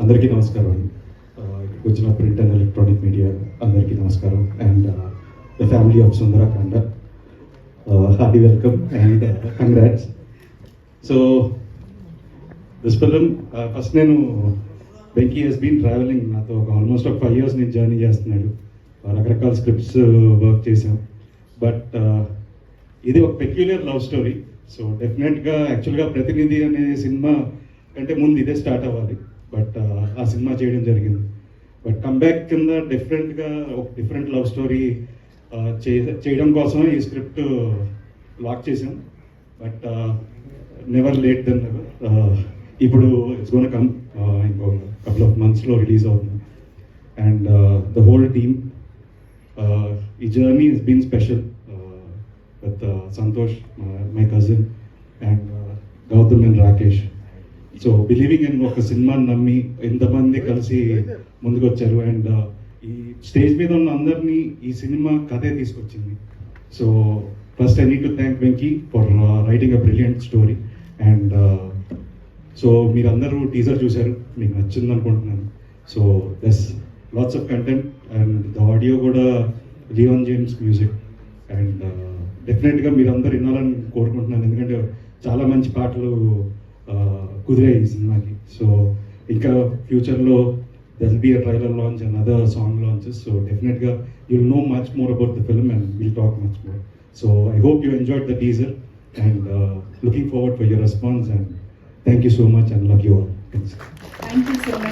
అందరికీ నమస్కారం అండి. ఇక్కడికి వచ్చిన ప్రింట్ అండ్ ఎలక్ట్రానిక్ మీడియా అందరికీ నమస్కారం. And the family of Sundarakanda, hearty welcome and congrats. So this film first నేను వెంకీ హెస్ బీన్ ట్రావెలింగ్ నాతో ఆల్మోస్ట్ ఒక 5 years నేను జర్నీ చేస్తున్నాడు. రకరకాల స్క్రిప్ట్స్ వర్క్ చేసాం. బట్ ఇది ఒక పెక్యులర్ లవ్ స్టోరీ. సో డెఫినెట్గా యాక్చువల్గా ప్రతినిధి అనే సినిమా కంటే ముందు ఇదే స్టార్ట్ అవ్వాలి. బట్ ఆ సినిమా చేయడం జరిగింది. బట్ కమ్బ్యాక్ కింద డిఫరెంట్గా ఒక డిఫరెంట్ లవ్ స్టోరీ చేయడం కోసం ఈ స్క్రిప్ట్ లాక్ చేశాం. But never late then never. ఇప్పుడు ఇట్స్ గోన్ కమ్ ఇంకో కపుల్ ఆఫ్ మంత్స్లో రిలీజ్ అవుతుంది. అండ్ ద హోల్ టీమ్, ఈ journey is been special with Santosh, my cousin, and Gautam and Rakesh. So believing in ఒక సినిమాని నమ్మి ఎంతమంది కలిసి ముందుకు వచ్చారు. అండ్ ఈ స్టేజ్ మీద ఉన్న అందరినీ ఈ సినిమా కథే తీసుకొచ్చింది. So first I need to thank Venky for writing a brilliant story. And so మీరందరూ టీజర్ చూశారు, మీకు నచ్చింది అనుకుంటున్నాను. So thus lots of content and the audio కూడా లియోన్ జేమ్స్ మ్యూజిక్. అండ్ డెఫినెట్గా మీరందరూ వినాలని కోరుకుంటున్నాను, ఎందుకంటే చాలా మంచి పాటలు కుదిరాయి ఈ సినిమాకి. సో ఇంకా ఫ్యూచర్లో there will be a trailer launch and other song launches. So డెఫినెట్గా you will know much more about the film and will talk much more. So I hope you enjoyed the teaser and looking forward for your response. And thank you so much and love you all. Thank you so much.